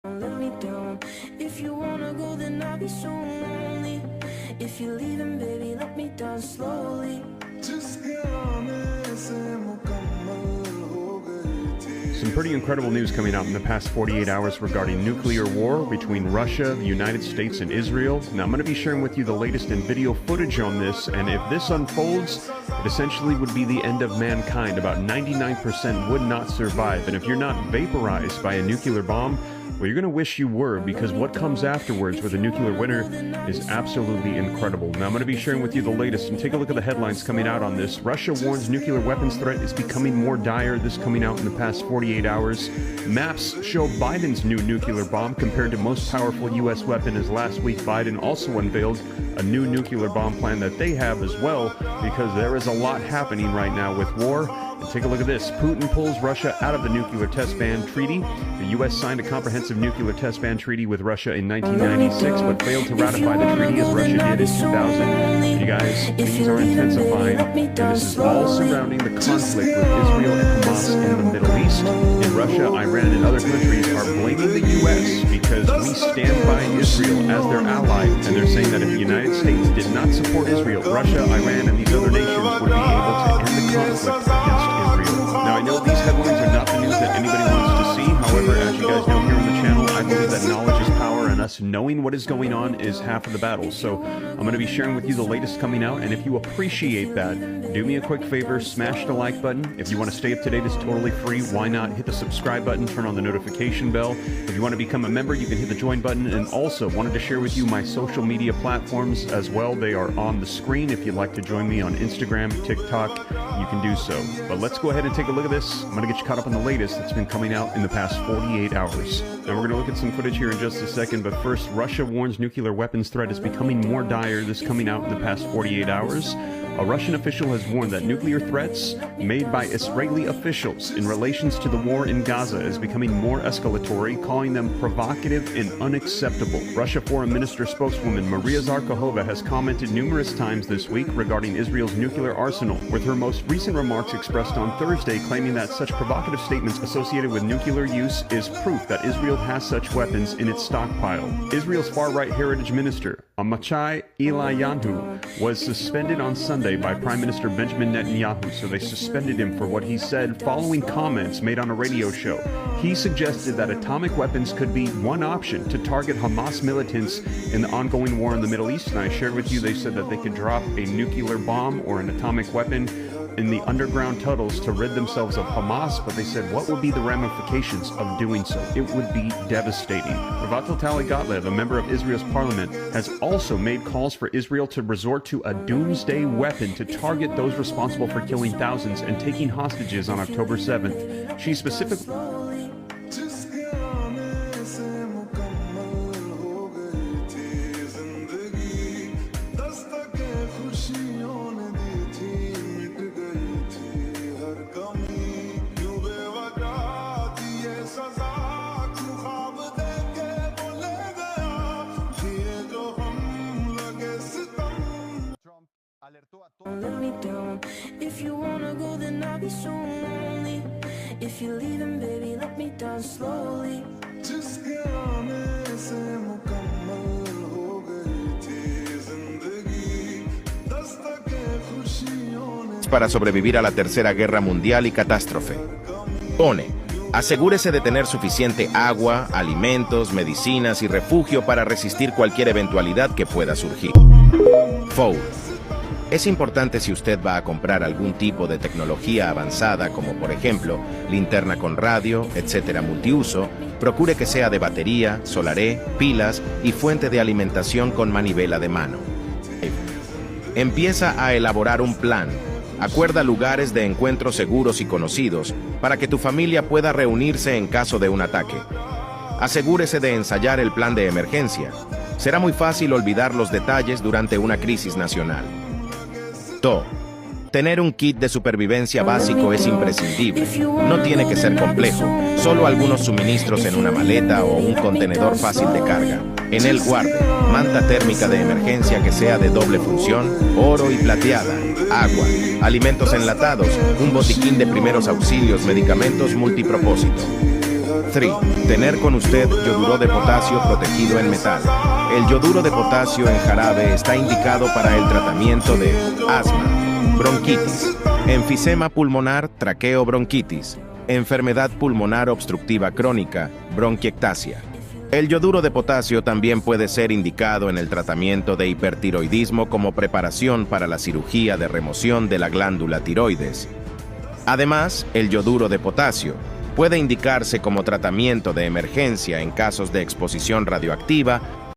Let me down. If you wanna go, then I'll be so lonely. If you're leaving, baby, let me down slowly. Some pretty incredible news coming out in the past 48 hours regarding nuclear war between Russia, the United States, and Israel. Now, I'm going to be sharing with you the latest in video footage on this, and if this unfolds, it essentially would be the end of mankind. About 99% would not survive, and if you're not vaporized by a nuclear bomb, well, you're going to wish you were, because what comes afterwards with a nuclear winter is absolutely incredible. Now, I'm going to be sharing with you the latest, and take a look at the headlines coming out on this. Russia warns nuclear weapons threat is becoming more dire. This coming out in the past 48 hours. Maps show Biden's new nuclear bomb compared to most powerful U.S. weapon, as last week Biden also unveiled a new nuclear bomb plan that they have as well, because there is a lot happening right now with war. And take a look at this. Putin pulls Russia out of the nuclear test ban treaty. The U.S. signed a comprehensive nuclear test ban treaty with Russia in 1996, but failed to ratify the treaty as Russia did in 2000. You guys, things are intensifying, and this is all surrounding the conflict with Israel and Hamas in the Middle East. In Russia, Iran, and other countries are blaming the U.S. because we stand by Israel as their ally, and they're saying that if the United States did not support Israel, Russia, Iran, and these other nations would be able to end the conflict against Israel. Now, I know these headlines are not the news that anybody wants to see. However, as you guys know here on the channel, I believe that knowledge is power, and us knowing what is going on is half of the battle. So I'm going to be sharing with you the latest coming out, and if you appreciate that, do me a quick favor, smash the like button. If you want to stay up to date, it's totally free. Why not hit the subscribe button, turn on the notification bell. If you want to become a member, you can hit the join button. And also wanted to share with you my social media platforms as well. They are on the screen. If you'd like to join me on Instagram, TikTok, you can do so. But let's go ahead and take a look at this. I'm going to get you caught up on the latest that's been coming out in the past 48 hours. Now, we're going to look at some footage here in just a second, but first, Russia warns nuclear weapons threat is becoming more dire. This coming out in the past 48 hours. A Russian official has warned that nuclear threats made by Israeli officials in relations to the war in Gaza is becoming more escalatory, calling them provocative and unacceptable. Russia Foreign Minister spokeswoman Maria Zakharova has commented numerous times this week regarding Israel's nuclear arsenal, with her most recent remarks expressed on Thursday claiming that such provocative statements associated with nuclear use is proof that Israel has such weapons in its stockpile. Israel's far-right heritage minister, Amichai Elayahu, was suspended on Sunday by Prime Minister Benjamin Netanyahu, so they suspended him for what he said following comments made on a radio show. He suggested that atomic weapons could be one option to target Hamas militants in the ongoing war in the Middle East, and I shared with you they said that they could drop a nuclear bomb or an atomic weapon in the underground tunnels to rid themselves of Hamas, but they said what would be the ramifications of doing so? It would be devastating. Ravatil Tali Gottlieb, a member of Israel's parliament, has also made calls for Israel to resort to a doomsday weapon to target those responsible for killing thousands and taking hostages on October 7th. She specifically... Let me down. If you wanna go, then I'll be so lonely. If you're leaving, baby, let me down slowly. Para sobrevivir a la Tercera Guerra Mundial y catástrofe. Pone, asegúrese de tener suficiente agua, alimentos, medicinas y refugio para resistir cualquier eventualidad que pueda surgir. Ford. Es importante si usted va a comprar algún tipo de tecnología avanzada, como por ejemplo, linterna con radio, etcétera, multiuso, procure que sea de batería, solaré, pilas y fuente de alimentación con manivela de mano. Empieza a elaborar un plan. Acuerda lugares de encuentro seguros y conocidos para que tu familia pueda reunirse en caso de un ataque. Asegúrese de ensayar el plan de emergencia. Será muy fácil olvidar los detalles durante una crisis nacional. Tener un kit de supervivencia básico es imprescindible. No tiene que ser complejo, solo algunos suministros en una maleta o un contenedor fácil de carga. En él guarde manta térmica de emergencia que sea de doble función, oro y plateada, agua, alimentos enlatados, un botiquín de primeros auxilios, medicamentos multipropósito. 3. Tener con usted yoduro de potasio protegido en metal. El yoduro de potasio en jarabe está indicado para el tratamiento de asma, bronquitis, enfisema pulmonar, traqueobronquitis, enfermedad pulmonar obstructiva crónica, bronquiectasia. El yoduro de potasio también puede ser indicado en el tratamiento de hipertiroidismo como preparación para la cirugía de remoción de la glándula tiroides. Además, el yoduro de potasio puede indicarse como tratamiento de emergencia en casos de exposición radioactiva